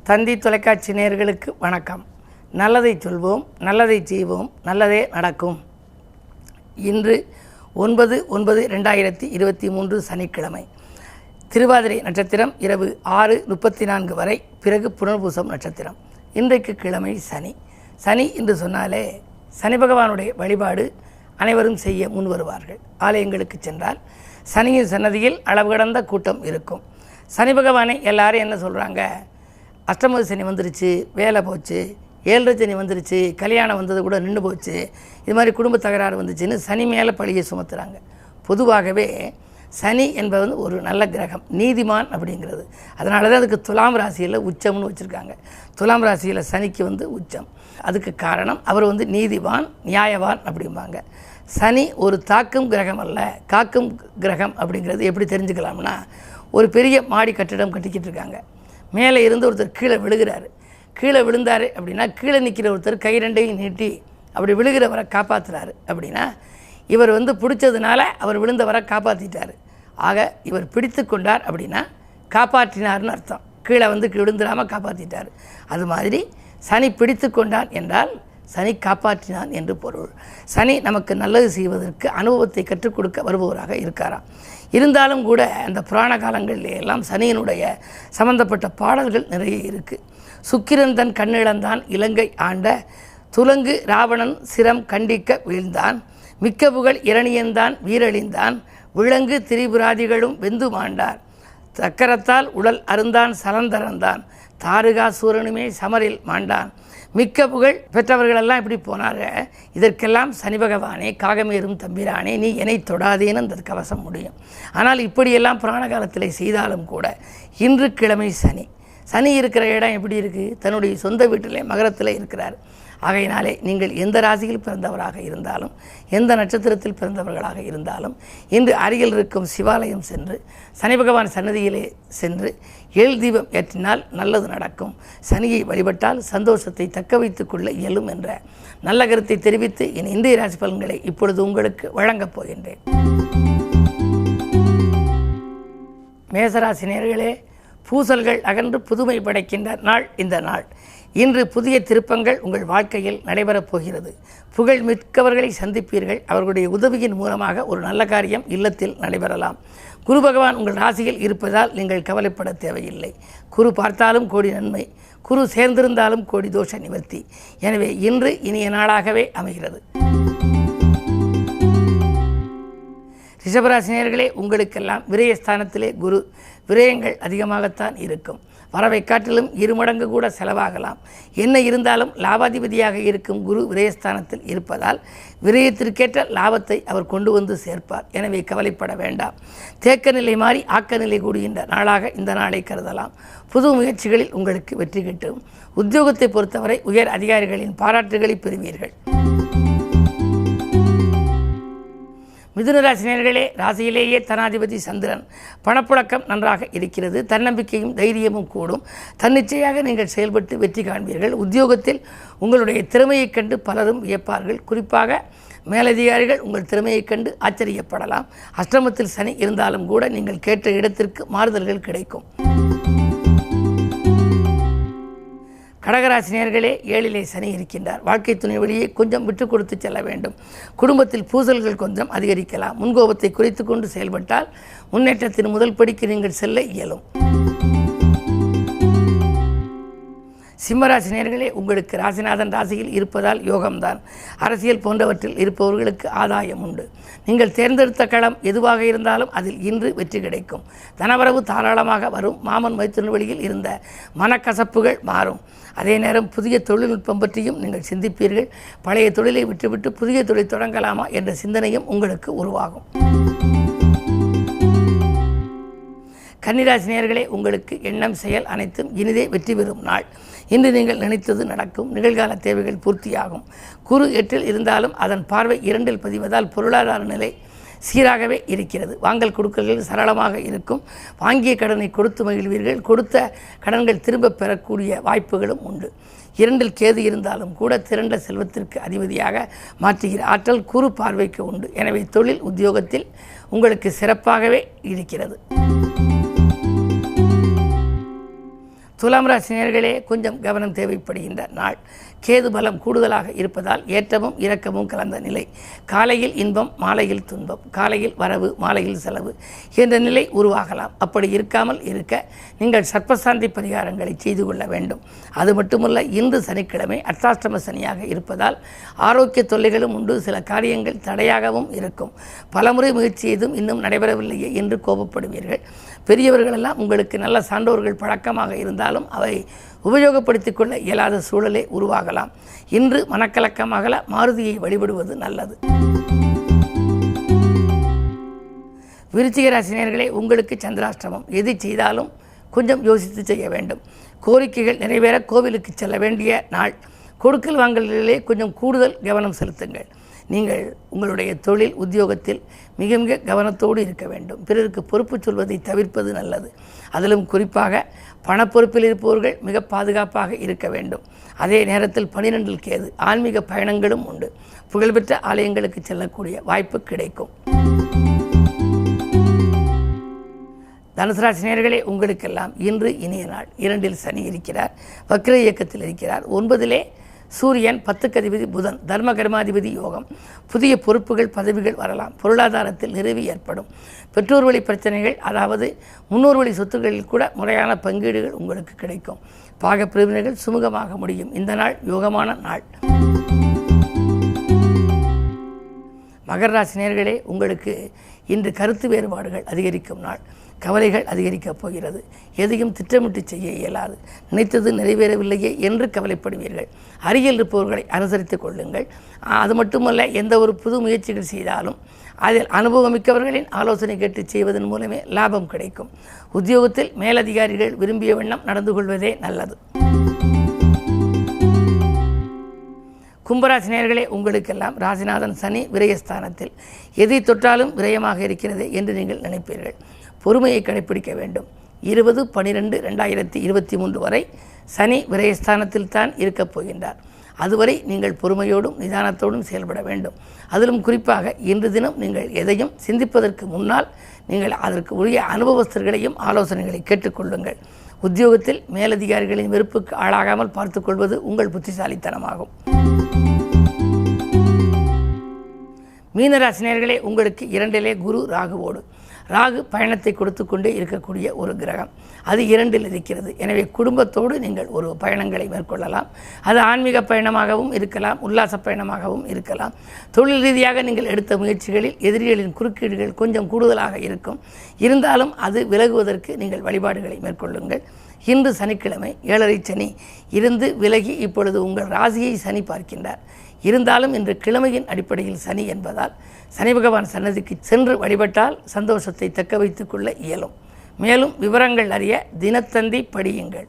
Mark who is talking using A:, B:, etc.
A: தந்தி தொலைக்காட்சி நேயர்களுக்கு வணக்கம். நல்லதை சொல்வோம், நல்லதை செய்வோம், நல்லதே நடக்கும். இன்று 9/9/2023 சனிக்கிழமை. திருவாதிரை நட்சத்திரம் இரவு 6:34 வரை, பிறகு புனர்பூசம் நட்சத்திரம். இன்றைக்கு கிழமை சனி. சனி என்று சொன்னாலே சனி பகவானுடைய வழிபாடு அனைவரும் செய்ய முன் வருவார்கள். ஆலயங்களுக்கு சென்றால் சனியின் சன்னதியில் அளவு கடந்த கூட்டம் இருக்கும். சனி பகவானை எல்லாரும் என்ன சொல்கிறாங்க? அஷ்டம சனி வந்துருச்சு, வேலை போச்சு, 7 சனி வந்துருச்சு, கல்யாணம் வந்தது கூட நின்று போச்சு, இது மாதிரி குடும்ப தகராறு வந்துச்சுன்னு சனி மேலே பழியை சுமத்துறாங்க. பொதுவாகவே சனி என்பது ஒரு நல்ல கிரகம், நீதிமான் அப்படிங்கிறது. அதனால தான் அதுக்கு துலாம் ராசியில் உச்சம்னு வச்சுருக்காங்க. துலாம் ராசியில் சனிக்கு உச்சம். அதுக்கு காரணம் அவர் நீதிவான், நியாயவான் அப்படிம்பாங்க. சனி ஒரு தாக்கும் கிரகம் அல்ல, காக்கும் கிரகம் அப்படிங்கிறது எப்படி தெரிஞ்சுக்கலாம்னா, ஒரு பெரிய மாடி கட்டிடம் கட்டிக்கிட்டு இருக்காங்க. மேலே இருந்து ஒருத்தர் கீழே விழுகிறாரு. கீழே விழுந்தார் அப்படின்னா, கீழே நிற்கிற ஒருத்தர் கை ரெண்டையும் நீட்டி அப்படி விழுகிறவரை காப்பாற்றுறாரு. அப்படின்னா இவர் பிடிச்சதுனால அவர் விழுந்தவரை காப்பாற்றிட்டார். ஆக இவர் பிடித்து கொண்டார் அப்படின்னா காப்பாற்றினார்னு அர்த்தம். கீழே விழுந்துடாமல் காப்பாற்றிட்டார். அது மாதிரி சனி பிடித்து கொண்டான் என்றால் சனி காப்பாற்றினான் என்று பொருள். சனி நமக்கு நல்லது செய்வதற்கு அனுபவத்தை கற்றுக் கொடுக்க வருபவராக இருக்காராம். இருந்தாலும் கூட அந்த புராண காலங்களிலே எல்லாம் சனியினுடைய சம்பந்தப்பட்ட பாடல்கள் நிறைய இருக்குது. சுக்கிரன் தன் கண்ணிழந்தான், இலங்கை ஆண்ட துலங்கு ராவணன் சிரம் கண்டிக்க வீழ்ந்தான், மிக்க புகழ் இரணியன்தான் வீரழிந்தான், விலங்கு திரிபுராதிகளும் வெந்து மாண்டார், சக்கரத்தால் உடல் அருந்தான் சலந்தரந்தான், தாருகா சூரனுமே சமரில் மாண்டான், மிக்க புகழ் பெற்றவர்களெல்லாம் இப்படி போனாங்க. இதற்கெல்லாம் சனி பகவானே, காகமேறும் தம்பிரானே, நீ என்னை தொடாதேன்னு அந்த கவசம் முடியும். ஆனால் இப்படியெல்லாம் புராண காலத்தில் செய்தாலும் கூட இன்று கிழமை சனி. சனி இருக்கிற இடம் எப்படி இருக்குது? தன்னுடைய சொந்த வீட்டிலே மகரத்தில் இருக்கிறார். ஆகையினாலே நீங்கள் எந்த ராசியில் பிறந்தவராக இருந்தாலும், எந்த நட்சத்திரத்தில் பிறந்தவர்களாக இருந்தாலும், இன்று அருகில் இருக்கும் சிவாலயம் சென்று சனி பகவான் சன்னதியிலே சென்று 7 தீபம் ஏற்றினால் நல்லது நடக்கும். சனியை வழிபட்டால் சந்தோஷத்தை தக்க வைத்துக் கொள்ள இயலும் என்ற நல்ல கருத்தை தெரிவித்து என் இந்திய ராசி பலன்களை இப்பொழுது உங்களுக்கு வழங்கப் போகின்றேன். மேசராசி நேயர்களே, பூசல்கள் அகன்று புதுமை படைக்கின்ற நாள் இந்த நாள். இன்று புதிய திருப்பங்கள் உங்கள் வாழ்க்கையில் நடைபெறப் போகிறது. புகழ் மிக்கவர்களை சந்திப்பீர்கள். அவர்களுடைய உதவியின் மூலமாக ஒரு நல்ல காரியம் இல்லத்தில் நடைபெறலாம். குரு பகவான் உங்கள் ராசியில் இருப்பதால் நீங்கள் கவலைப்பட தேவையில்லை. குரு பார்த்தாலும் கோடி நன்மை, குரு சேர்ந்திருந்தாலும் கோடி தோஷ நிவர்த்தி. எனவே இன்று இனிய நாளாகவே அமைகிறது. ரிஷபராசினியர்களே, உங்களுக்கெல்லாம் விரயஸ்தானத்திலே குரு. விரயங்கள் அதிகமாகத்தான் இருக்கும். வரவை காட்டிலும் 2 மடங்கு கூட செலவாகலாம். என்ன இருந்தாலும் லாபாதிபதியாக இருக்கும் குரு விரயஸ்தானத்தில் இருப்பதால் விரயத்திற்கேற்ற லாபத்தை அவர் கொண்டு சேர்ப்பார். எனவே கவலைப்பட வேண்டாம். தேக்க நிலை மாறி ஆக்க நிலை கூடுகின்ற நாளாக இந்த நாளை கருதலாம். புது முயற்சிகளில் உங்களுக்கு வெற்றி கிட்டும். உத்தியோகத்தை பொறுத்தவரை உயர் அதிகாரிகளின் பாராட்டுகளை பெறுவீர்கள். மிதுனராசினியர்களே, ராசியிலேயே தனாதிபதி சந்திரன். பணப்புழக்கம் நன்றாக இருக்கிறது. தன்னம்பிக்கையும் தைரியமும் கூடும். தன்னிச்சையாக நீங்கள் செயல்பட்டு வெற்றி காண்பீர்கள். உத்தியோகத்தில் உங்களுடைய திறமையைக் கண்டு பலரும் வியப்பார்கள். குறிப்பாக மேலதிகாரிகள் உங்கள் திறமையைக் கண்டு ஆச்சரியப்படலாம். அஷ்டமத்தில் சனி இருந்தாலும் கூட நீங்கள் கேட்ட இடத்திற்கு மாறுதல்கள் கிடைக்கும். கடகராசினியர்களே, 7லே சனி இருக்கின்றார். வாழ்க்கை துணை வழியே கொஞ்சம் விட்டு கொடுத்து செல்ல வேண்டும். குடும்பத்தில் பூசல்கள் கொஞ்சம் அதிகரிக்கலாம். முன்கோபத்தை குறைத்து கொண்டு செயல்பட்டால் முன்னேற்றத்தின் முதல் படிக்கு நீங்கள் செல்ல இயலும். சிம்மராசினியர்களே, உங்களுக்கு ராசிநாதன் ராசியில் இருப்பதால் யோகம்தான். அரசியல் போன்றவற்றில் இருப்பவர்களுக்கு ஆதாயம் உண்டு. நீங்கள் தேர்ந்தெடுத்த களம் எதுவாக இருந்தாலும் அதில் இன்று வெற்றி கிடைக்கும். தனவரவு தாராளமாக வரும். மாமன் மைத்துன வழியில் இருந்த மனக்கசப்புகள் மாறும். அதே நேரம் புதிய தொழில்நுட்பம் பற்றியும் நீங்கள் சிந்திப்பீர்கள். பழைய தொழிலை விட்டுவிட்டு புதிய தொழில் தொடங்கலாமா என்ற சிந்தனையும் உங்களுக்கு உருவாகும். கன்னிராசினியர்களே, உங்களுக்கு எண்ணம் செயல் அனைத்தும் இனிதே வெற்றி பெறும் நாள். இன்று நீங்கள் நினைத்தது நடக்கும். நிகழ்கால தேவைகள் பூர்த்தியாகும். குரு 8ல் இருந்தாலும் அதன் பார்வை 2ல் பதிவதால் பொருளாதார நிலை சீராகவே இருக்கிறது. வாங்கல் கொடுக்கல்கள் சரளமாக இருக்கும். வாங்கிய கடனை கொடுத்து மகிழ்வீர்கள். கொடுத்த கடன்கள் திரும்ப பெறக்கூடிய வாய்ப்புகளும் உண்டு. 2ல் கேது இருந்தாலும் கூட திரண்ட செல்வத்திற்கு அதிபதியாக மாற்றுகிற ஆற்றல் குரு பார்வைக்கு உண்டு. எனவே தொழில் உத்தியோகத்தில் உங்களுக்கு சிறப்பாகவே இருக்கிறது. துலாம் ராசி நேயர்களே, கொஞ்சம் கவனம் தேவைப்படுகின்ற நாள். கேது பலம் கூடுதலாக இருப்பதால் ஏற்றமும் இரக்கமும் கலந்த நிலை. காலையில் இன்பம், மாலையில் துன்பம், காலையில் வரவு, மாலையில் செலவு என்ற நிலை உருவாகலாம். அப்படி இருக்காமல் இருக்க நீங்கள் சர்ப்பசாந்தி பரிகாரங்களை செய்து கொள்ள வேண்டும். அது மட்டுமல்ல, இன்று சனிக்கிழமை அர்த்தாஷ்டம சனியாக இருப்பதால் ஆரோக்கிய தொல்லைகளும் உண்டு. சில காரியங்கள் தடையாகவும் இருக்கும். பலமுறை முயற்சி செய்தும் இன்னும் நடைபெறவில்லையே என்று கோபப்படுவீர்கள். பெரியவர்களெல்லாம் உங்களுக்கு நல்ல சான்றோர்கள் பழக்கமாக இருந்தாலும் அவை உபயோகப்படுத்திக் கொள்ள இயலாத சூழலே உருவாகலாம். இன்று மனக்கலக்கமாக மாருதியை வழிபடுவது நல்லது. விருச்சிக ராசினியர்களே, உங்களுக்கு சந்திராஷ்டமம். எது செய்தாலும் கொஞ்சம் யோசித்து செய்ய வேண்டும். கோரிக்கைகள் நிறைவேற கோவிலுக்கு செல்ல வேண்டிய நாள். கொடுக்கல் வாங்கலிலே கொஞ்சம் கூடுதல் கவனம் செலுத்துங்கள். நீங்கள் உங்களுடைய தொழில் உத்தியோகத்தில் மிக மிக கவனத்தோடு இருக்க வேண்டும். பிறருக்கு பொறுப்பு சொல்வதை தவிர்ப்பது நல்லது. அதிலும் குறிப்பாக பணப்பொறுப்பில் இருப்பவர்கள் மிக பாதுகாப்பாக இருக்க வேண்டும். அதே நேரத்தில் 12 கேது. ஆன்மீக பயணங்களும் உண்டு. புகழ்பெற்ற ஆலயங்களுக்கு செல்லக்கூடிய வாய்ப்பு கிடைக்கும். தனுசு ராசி நேயர்களே, உங்களுக்கெல்லாம் இன்று இனிய நாள். 2 சனி இருக்கிறார், வக்ர இயக்கத்தில் இருக்கிறார். 9 சூரியன், 10க்கு அதிபதி புதன், தர்ம கர்மாதிபதி யோகம். புதிய பொறுப்புகள் பதவிகள் வரலாம். பொருளாதாரத்தில் நிறைவு ஏற்படும். பெற்றோர் வழி பிரச்சனைகள், அதாவது முன்னோர் வழி சொத்துக்களில் கூட முறையான பங்கீடுகள் உங்களுக்கு கிடைக்கும். பாக பிரிவினைகள் சுமூகமாக முடியும். இந்த நாள் யோகமான நாள். மகர ராசி நேயர்களே, உங்களுக்கு இன்று கருத்து வேறுபாடுகள் அதிகரிக்கும் நாள். கவலைகள் அதிகரிக்கப் போகிறது. எதையும் திட்டமிட்டு செய்ய இயலாது. நினைத்தது நிறைவேறவில்லையே என்று கவலைப்படுவீர்கள். அருகில் இருப்பவர்களை அனுசரித்துக் கொள்ளுங்கள். அது மட்டுமல்ல, எந்த ஒரு புது முயற்சிகள் செய்தாலும் அதில் அனுபவமிக்கவர்களின் ஆலோசனை கேட்டு செய்வதன் மூலமே லாபம் கிடைக்கும். உத்தியோகத்தில் மேலதிகாரிகள் விரும்பிய வண்ணம் நடந்து கொள்வதே நல்லது. கும்பராசி நேயர்களே, உங்களுக்கெல்லாம் ராசிநாதன் சனி விரயஸ்தானத்தில். எதை தொட்டாலும் விரயமாக இருக்கிறது என்று நீங்கள் நினைப்பீர்கள். பொறுமையை கடைப்பிடிக்க வேண்டும். 20/12/2023 வரை சனி விரயஸ்தானத்தில் தான் இருக்கப் போகின்றார். அதுவரை நீங்கள் பொறுமையோடும் நிதானத்தோடும் செயல்பட வேண்டும். அதிலும் குறிப்பாக இன்று தினம் நீங்கள் எதையும் சிந்திப்பதற்கு முன்னால் நீங்கள் அதற்கு உரிய அனுபவஸ்தர்களையும் ஆலோசனைகளை கேட்டுக்கொள்ளுங்கள். உத்தியோகத்தில் மேலதிகாரிகளின் வெறுப்புக்கு ஆளாகாமல் பார்த்துக்கொள்வது உங்கள் புத்திசாலித்தனமாகும். மீனராசினியர்களே, உங்களுக்கு 2 குரு ராகுவோடு. ராகு பயணத்தை கொடுத்து கொண்டே இருக்கக்கூடிய ஒரு கிரகம். அது 2 இருக்கிறது. எனவே குடும்பத்தோடு நீங்கள் ஒரு பயணங்களை மேற்கொள்ளலாம். அது ஆன்மீக பயணமாகவும் இருக்கலாம், உல்லாச பயணமாகவும் இருக்கலாம். தொழில் ரீதியாக நீங்கள் எடுத்த முயற்சிகளில் எதிரிகளின் குறுக்கீடுகள் கொஞ்சம் கூடுதலாக இருக்கும். இருந்தாலும் அது விலகுவதற்கு நீங்கள் வழிபாடுகளை மேற்கொள்ளுங்கள். இன்று சனிக்கிழமை 7.5 சனி இருந்து விலகி இப்பொழுது உங்கள் ராசியை சனி பார்க்கின்றார். இருந்தாலும் இன்று கிழமையின் அடிப்படையில் சனி என்பதால் சனி பகவான் சன்னதிக்கு சென்று வழிபட்டால் சந்தோஷத்தை தக்க வைத்துக் கொள்ள இயலும். மேலும் விவரங்கள் அறிய தினத்தந்தி படியுங்கள்.